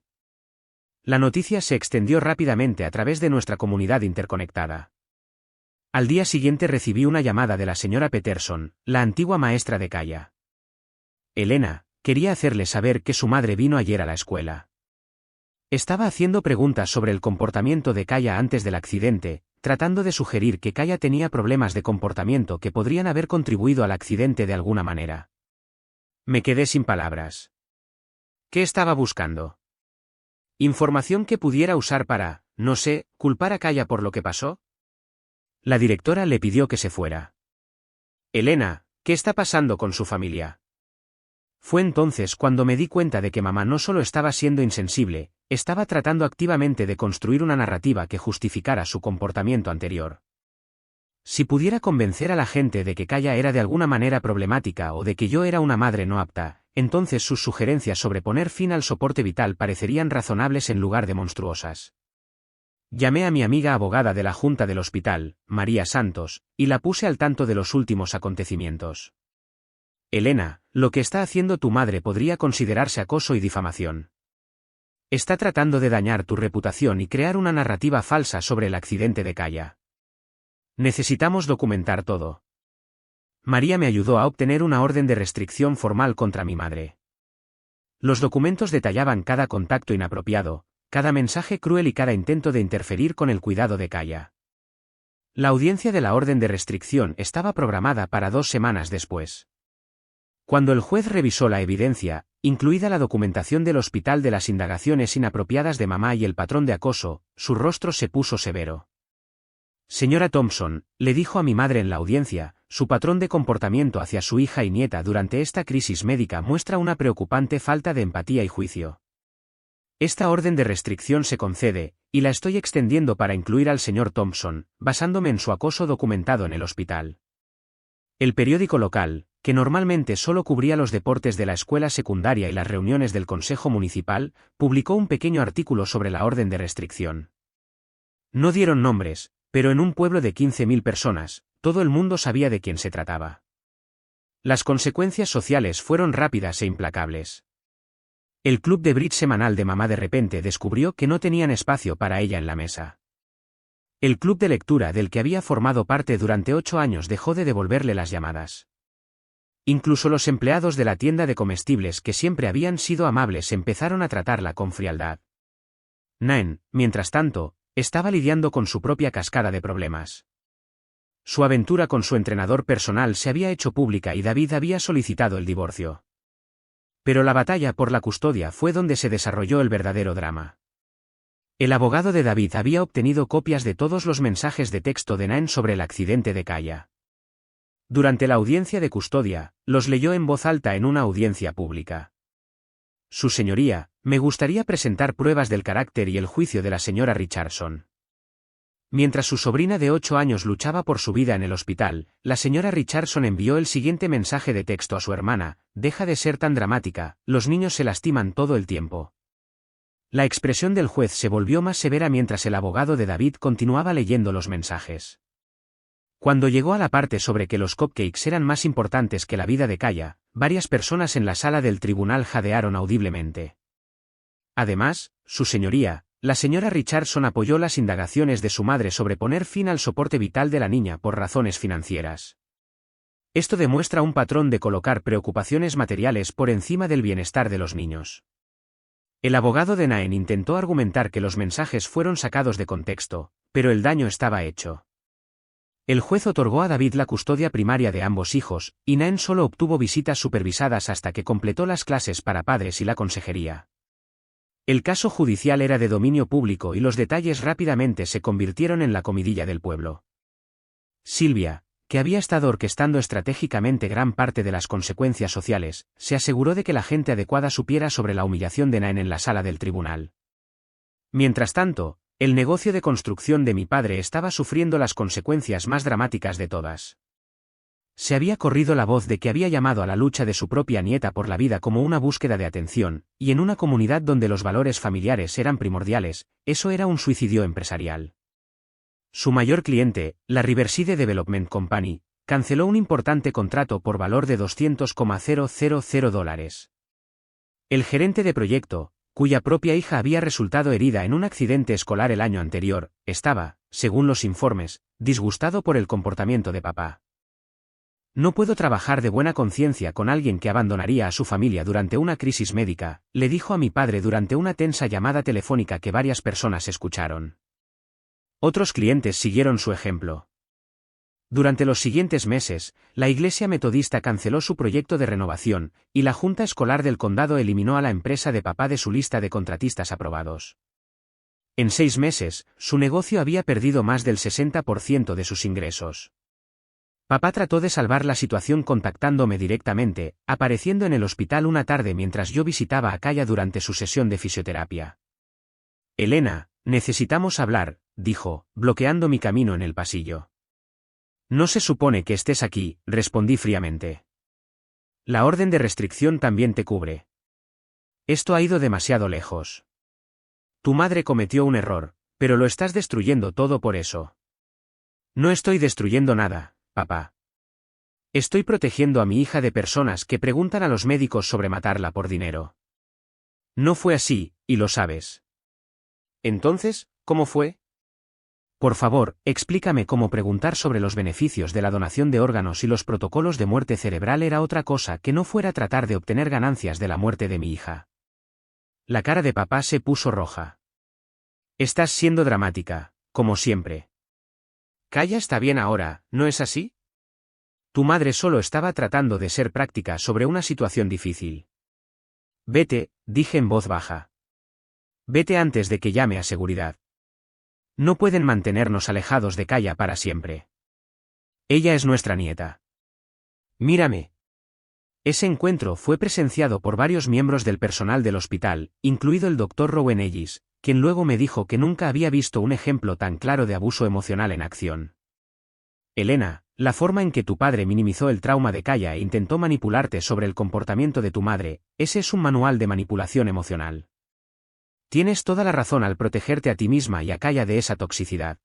La noticia se extendió rápidamente a través de nuestra comunidad interconectada. Al día siguiente recibí una llamada de la señora Peterson, la antigua maestra de Kaya. Elena, quería hacerle saber que su madre vino ayer a la escuela. Estaba haciendo preguntas sobre el comportamiento de Kaya antes del accidente, tratando de sugerir que Kaya tenía problemas de comportamiento que podrían haber contribuido al accidente de alguna manera. Me quedé sin palabras. ¿Qué estaba buscando? ¿Información que pudiera usar para, no sé, culpar a Kaya por lo que pasó? La directora le pidió que se fuera. Elena, ¿qué está pasando con su familia? Fue entonces cuando me di cuenta de que mamá no solo estaba siendo insensible, estaba tratando activamente de construir una narrativa que justificara su comportamiento anterior. Si pudiera convencer a la gente de que Kaya era de alguna manera problemática o de que yo era una madre no apta, entonces sus sugerencias sobre poner fin al soporte vital parecerían razonables en lugar de monstruosas. Llamé a mi amiga abogada de la Junta del Hospital, María Santos, y la puse al tanto de los últimos acontecimientos. Elena, lo que está haciendo tu madre podría considerarse acoso y difamación. Está tratando de dañar tu reputación y crear una narrativa falsa sobre el accidente de Kaya. Necesitamos documentar todo. María me ayudó a obtener una orden de restricción formal contra mi madre. Los documentos detallaban cada contacto inapropiado, cada mensaje cruel y cada intento de interferir con el cuidado de Kaya. La audiencia de la orden de restricción estaba programada para 2 semanas después. Cuando el juez revisó la evidencia, incluida la documentación del hospital de las indagaciones inapropiadas de mamá y el patrón de acoso, su rostro se puso severo. Señora Thompson, le dijo a mi madre en la audiencia, su patrón de comportamiento hacia su hija y nieta durante esta crisis médica muestra una preocupante falta de empatía y juicio. Esta orden de restricción se concede, y la estoy extendiendo para incluir al señor Thompson, basándome en su acoso documentado en el hospital. El periódico local, que normalmente solo cubría los deportes de la escuela secundaria y las reuniones del consejo municipal, publicó un pequeño artículo sobre la orden de restricción. No dieron nombres, pero en un pueblo de 15.000 personas, todo el mundo sabía de quién se trataba. Las consecuencias sociales fueron rápidas e implacables. El club de bridge semanal de mamá de repente descubrió que no tenían espacio para ella en la mesa. El club de lectura del que había formado parte durante 8 años dejó de devolverle las llamadas. Incluso los empleados de la tienda de comestibles que siempre habían sido amables empezaron a tratarla con frialdad. Nain, mientras tanto, estaba lidiando con su propia cascada de problemas. Su aventura con su entrenador personal se había hecho pública y David había solicitado el divorcio. Pero la batalla por la custodia fue donde se desarrolló el verdadero drama. El abogado de David había obtenido copias de todos los mensajes de texto de Nain sobre el accidente de Kaya. Durante la audiencia de custodia, los leyó en voz alta en una audiencia pública. Su señoría, me gustaría presentar pruebas del carácter y el juicio de la señora Richardson. Mientras su sobrina de 8 años luchaba por su vida en el hospital, la señora Richardson envió el siguiente mensaje de texto a su hermana: deja de ser tan dramática, los niños se lastiman todo el tiempo. La expresión del juez se volvió más severa mientras el abogado de David continuaba leyendo los mensajes. Cuando llegó a la parte sobre que los cupcakes eran más importantes que la vida de Kaya, varias personas en la sala del tribunal jadearon audiblemente. Además, su señoría, la señora Richardson apoyó las indagaciones de su madre sobre poner fin al soporte vital de la niña por razones financieras. Esto demuestra un patrón de colocar preocupaciones materiales por encima del bienestar de los niños. El abogado de Nain intentó argumentar que los mensajes fueron sacados de contexto, pero el daño estaba hecho. El juez otorgó a David la custodia primaria de ambos hijos, y Nain solo obtuvo visitas supervisadas hasta que completó las clases para padres y la consejería. El caso judicial era de dominio público y los detalles rápidamente se convirtieron en la comidilla del pueblo. Silvia, que había estado orquestando estratégicamente gran parte de las consecuencias sociales, se aseguró de que la gente adecuada supiera sobre la humillación de Nain en la sala del tribunal. Mientras tanto, el negocio de construcción de mi padre estaba sufriendo las consecuencias más dramáticas de todas. Se había corrido la voz de que había llamado a la lucha de su propia nieta por la vida como una búsqueda de atención, y en una comunidad donde los valores familiares eran primordiales, eso era un suicidio empresarial. Su mayor cliente, la Riverside Development Company, canceló un importante contrato por valor de $200,000. El gerente de proyecto, cuya propia hija había resultado herida en un accidente escolar el año anterior, estaba, según los informes, disgustado por el comportamiento de papá. No puedo trabajar de buena conciencia con alguien que abandonaría a su familia durante una crisis médica, le dijo a mi padre durante una tensa llamada telefónica que varias personas escucharon. Otros clientes siguieron su ejemplo. Durante los siguientes meses, la Iglesia Metodista canceló su proyecto de renovación, y la Junta Escolar del Condado eliminó a la empresa de papá de su lista de contratistas aprobados. En 6 meses, su negocio había perdido más del 60% de sus ingresos. Papá trató de salvar la situación contactándome directamente, apareciendo en el hospital una tarde mientras yo visitaba a Kaya durante su sesión de fisioterapia. Elena, necesitamos hablar, dijo, bloqueando mi camino en el pasillo. No se supone que estés aquí, respondí fríamente. La orden de restricción también te cubre. Esto ha ido demasiado lejos. Tu madre cometió un error, pero lo estás destruyendo todo por eso. No estoy destruyendo nada, papá. Estoy protegiendo a mi hija de personas que preguntan a los médicos sobre matarla por dinero. No fue así, y lo sabes. Entonces, ¿cómo fue? Por favor, explícame cómo preguntar sobre los beneficios de la donación de órganos y los protocolos de muerte cerebral era otra cosa que no fuera tratar de obtener ganancias de la muerte de mi hija. La cara de papá se puso roja. Estás siendo dramática, como siempre. Kaya está bien ahora, ¿no es así? Tu madre solo estaba tratando de ser práctica sobre una situación difícil. Vete, dije en voz baja. Vete antes de que llame a seguridad. No pueden mantenernos alejados de Kaya para siempre. Ella es nuestra nieta. Mírame. Ese encuentro fue presenciado por varios miembros del personal del hospital, incluido el Dr. Rowan Ellis, quien luego me dijo que nunca había visto un ejemplo tan claro de abuso emocional en acción. Elena, la forma en que tu padre minimizó el trauma de Kaya e intentó manipularte sobre el comportamiento de tu madre, ese es un manual de manipulación emocional. Tienes toda la razón al protegerte a ti misma y a Kaya de esa toxicidad.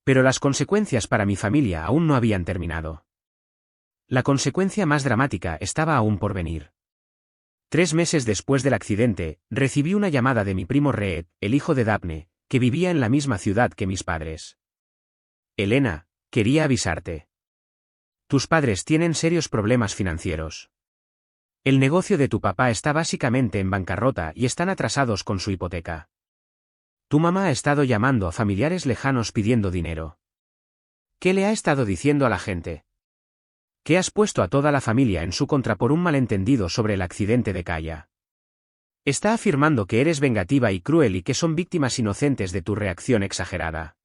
Pero las consecuencias para mi familia aún no habían terminado. La consecuencia más dramática estaba aún por venir. 3 meses después del accidente, recibí una llamada de mi primo Reed, el hijo de Daphne, que vivía en la misma ciudad que mis padres. Elena, quería avisarte. Tus padres tienen serios problemas financieros. El negocio de tu papá está básicamente en bancarrota y están atrasados con su hipoteca. Tu mamá ha estado llamando a familiares lejanos pidiendo dinero. ¿Qué le ha estado diciendo a la gente? Que has puesto a toda la familia en su contra por un malentendido sobre el accidente de Kaya. Está afirmando que eres vengativa y cruel y que son víctimas inocentes de tu reacción exagerada.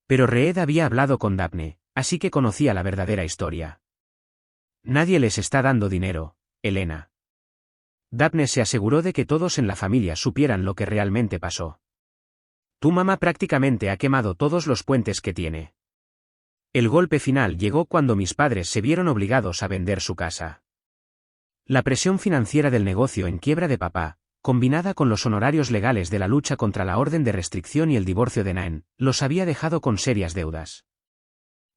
Pero Reed había hablado con Daphne, así que conocía la verdadera historia. Nadie les está dando dinero, Elena. Daphne se aseguró de que todos en la familia supieran lo que realmente pasó. Tu mamá prácticamente ha quemado todos los puentes que tiene. El golpe final llegó cuando mis padres se vieron obligados a vender su casa. La presión financiera del negocio en quiebra de papá, combinada con los honorarios legales de la lucha contra la orden de restricción y el divorcio de Naen, los había dejado con serias deudas.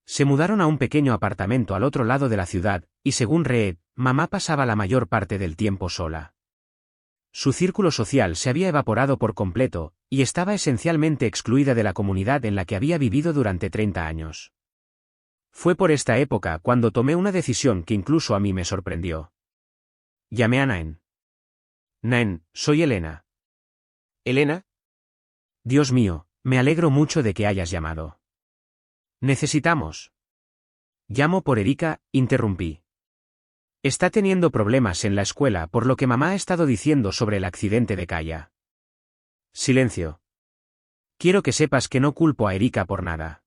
Se mudaron a un pequeño apartamento al otro lado de la ciudad, y según Reed, mamá pasaba la mayor parte del tiempo sola. Su círculo social se había evaporado por completo, y estaba esencialmente excluida de la comunidad en la que había vivido durante 30 años. Fue por esta época cuando tomé una decisión que incluso a mí me sorprendió. Llamé a Naen. Naen, soy Elena. ¿Elena? Dios mío, me alegro mucho de que hayas llamado. Necesitamos. Llamo por Erika, interrumpí. Está teniendo problemas en la escuela por lo que mamá ha estado diciendo sobre el accidente de Kaya. Silencio. Quiero que sepas que no culpo a Erika por nada.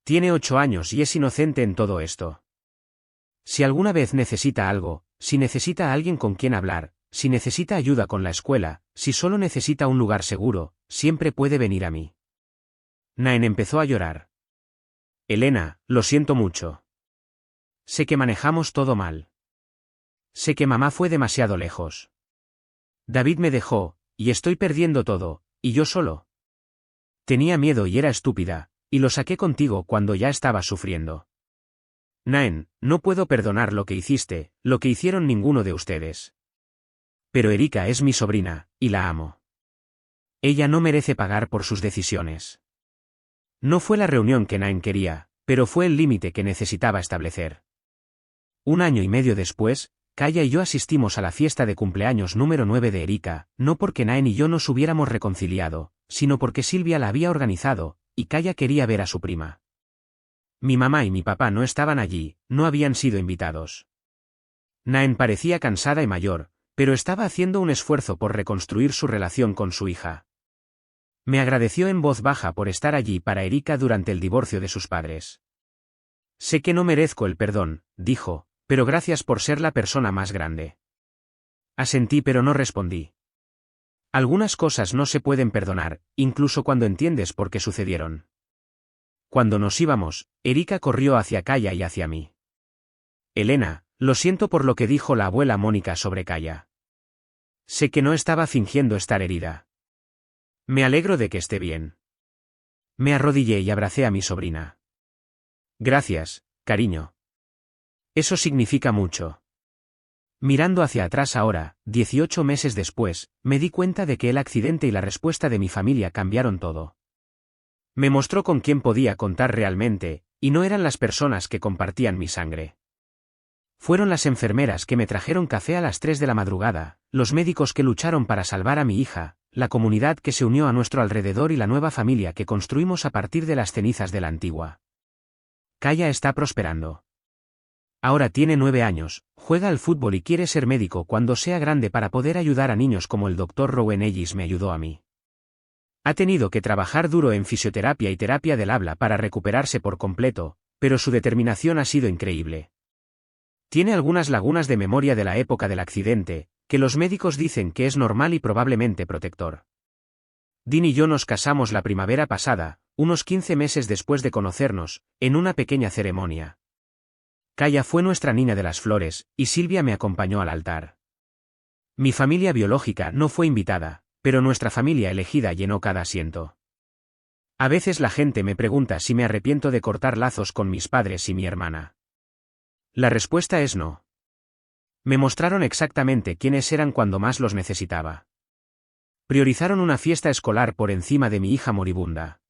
Tiene 8 años y es inocente en todo esto. Si alguna vez necesita algo, si necesita a alguien con quien hablar, si necesita ayuda con la escuela, si solo necesita un lugar seguro, siempre puede venir a mí. Naen empezó a llorar. Elena, lo siento mucho. Sé que manejamos todo mal. Sé que mamá fue demasiado lejos. David me dejó, y estoy perdiendo todo, y yo solo. Tenía miedo y era estúpida, y lo saqué contigo cuando ya estaba sufriendo. Naen, no puedo perdonar lo que hiciste, lo que hicieron ninguno de ustedes. Pero Erika es mi sobrina, y la amo. Ella no merece pagar por sus decisiones. No fue la reunión que Naen quería, pero fue el límite que necesitaba establecer. 1 año y medio después, Kaya y yo asistimos a la fiesta de cumpleaños número 9 de Erika, no porque Naen y yo nos hubiéramos reconciliado, sino porque Silvia la había organizado, y Kaya quería ver a su prima. Mi mamá y mi papá no estaban allí, no habían sido invitados. Naen parecía cansada y mayor, pero estaba haciendo un esfuerzo por reconstruir su relación con su hija. Me agradeció en voz baja por estar allí para Erika durante el divorcio de sus padres. Sé que no merezco el perdón, dijo, pero gracias por ser la persona más grande. Asentí pero no respondí. Algunas cosas no se pueden perdonar, incluso cuando entiendes por qué sucedieron. Cuando nos íbamos, Erika corrió hacia Kaya y hacia mí. Elena, lo siento por lo que dijo la abuela Mónica sobre Kaya. Sé que no estaba fingiendo estar herida. Me alegro de que esté bien. Me arrodillé y abracé a mi sobrina. Gracias, cariño. Eso significa mucho. Mirando hacia atrás ahora, 18 meses después, me di cuenta de que el accidente y la respuesta de mi familia cambiaron todo. Me mostró con quién podía contar realmente, y no eran las personas que compartían mi sangre. Fueron las enfermeras que me trajeron café a las 3 de la madrugada, los médicos que lucharon para salvar a mi hija, la comunidad que se unió a nuestro alrededor y la nueva familia que construimos a partir de las cenizas de la antigua. Kaya está prosperando. Ahora tiene 9 años, juega al fútbol y quiere ser médico cuando sea grande para poder ayudar a niños como el Dr. Rowan Ellis me ayudó a mí. Ha tenido que trabajar duro en fisioterapia y terapia del habla para recuperarse por completo, pero su determinación ha sido increíble. Tiene algunas lagunas de memoria de la época del accidente, que los médicos dicen que es normal y probablemente protector. Dean y yo nos casamos la primavera pasada, unos 15 meses después de conocernos, en una pequeña ceremonia. Kaya fue nuestra niña de las flores, y Silvia me acompañó al altar. Mi familia biológica no fue invitada, pero nuestra familia elegida llenó cada asiento. A veces la gente me pregunta si me arrepiento de cortar lazos con mis padres y mi hermana. La respuesta es no. Me mostraron exactamente quiénes eran cuando más los necesitaba. Priorizaron una fiesta escolar por encima de mi hija moribunda.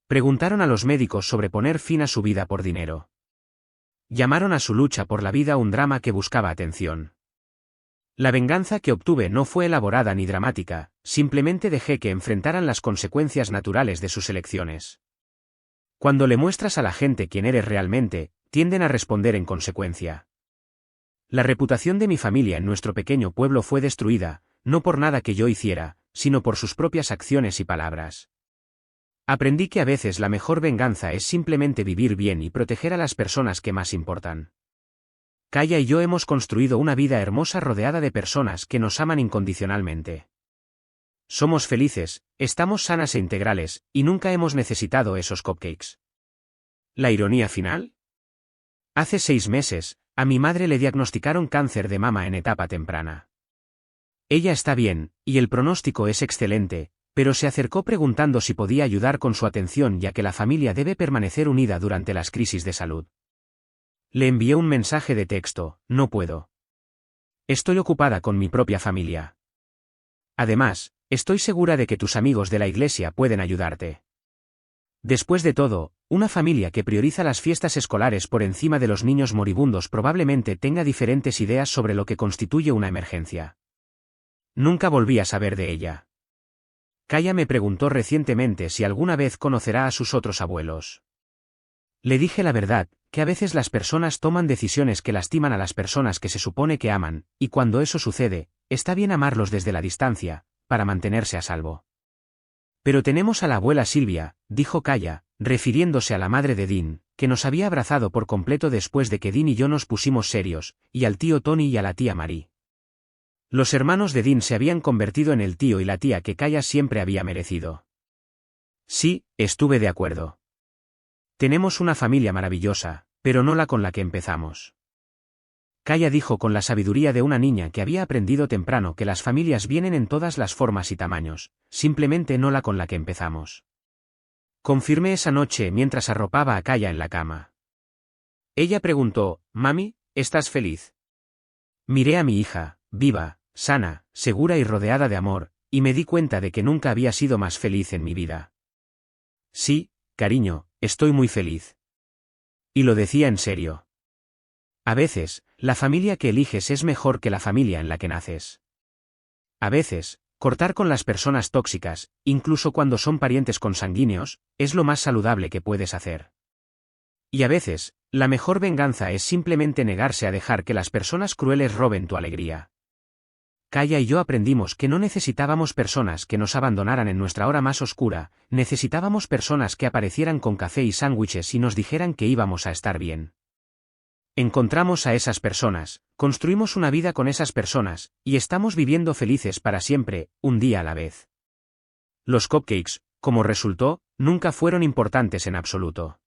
Preguntaron a los médicos sobre poner fin a su vida por dinero. Llamaron a su lucha por la vida un drama que buscaba atención. La venganza que obtuve no fue elaborada ni dramática, simplemente dejé que enfrentaran las consecuencias naturales de sus elecciones. Cuando le muestras a la gente quién eres realmente, tienden a responder en consecuencia. La reputación de mi familia en nuestro pequeño pueblo fue destruida, no por nada que yo hiciera, sino por sus propias acciones y palabras. Aprendí que a veces la mejor venganza es simplemente vivir bien y proteger a las personas que más importan. Kaya y yo hemos construido una vida hermosa rodeada de personas que nos aman incondicionalmente. Somos felices, estamos sanas e integrales, y nunca hemos necesitado esos cupcakes. ¿La ironía final? Hace 6 meses, a mi madre le diagnosticaron cáncer de mama en etapa temprana. Ella está bien, y el pronóstico es excelente, pero se acercó preguntando si podía ayudar con su atención ya que la familia debe permanecer unida durante las crisis de salud. Le envié un mensaje de texto: no puedo. Estoy ocupada con mi propia familia. Además, estoy segura de que tus amigos de la iglesia pueden ayudarte. Después de todo, una familia que prioriza las fiestas escolares por encima de los niños moribundos probablemente tenga diferentes ideas sobre lo que constituye una emergencia. Nunca volví a saber de ella. Kaya me preguntó recientemente si alguna vez conocerá a sus otros abuelos. Le dije la verdad, que a veces las personas toman decisiones que lastiman a las personas que se supone que aman, y cuando eso sucede, está bien amarlos desde la distancia, para mantenerse a salvo. Pero tenemos a la abuela Silvia, dijo Kaya, refiriéndose a la madre de Dean, que nos había abrazado por completo después de que Dean y yo nos pusimos serios, y al tío Tony y a la tía Marie. Los hermanos de Dean se habían convertido en el tío y la tía que Kaya siempre había merecido. Sí, estuve de acuerdo. Tenemos una familia maravillosa, pero no la con la que empezamos. Kaya dijo con la sabiduría de una niña que había aprendido temprano que las familias vienen en todas las formas y tamaños, simplemente no la con la que empezamos. Confirmé esa noche mientras arropaba a Kaya en la cama. Ella preguntó: «Mami, ¿estás feliz?» Miré a mi hija, viva, sana, segura y rodeada de amor, y me di cuenta de que nunca había sido más feliz en mi vida. Sí, cariño, estoy muy feliz. Y lo decía en serio. A veces, la familia que eliges es mejor que la familia en la que naces. A veces, cortar con las personas tóxicas, incluso cuando son parientes consanguíneos, es lo más saludable que puedes hacer. Y a veces, la mejor venganza es simplemente negarse a dejar que las personas crueles roben tu alegría. Kaya y yo aprendimos que no necesitábamos personas que nos abandonaran en nuestra hora más oscura, necesitábamos personas que aparecieran con café y sándwiches y nos dijeran que íbamos a estar bien. Encontramos a esas personas, construimos una vida con esas personas, y estamos viviendo felices para siempre, un día a la vez. Los cupcakes, como resultó, nunca fueron importantes en absoluto.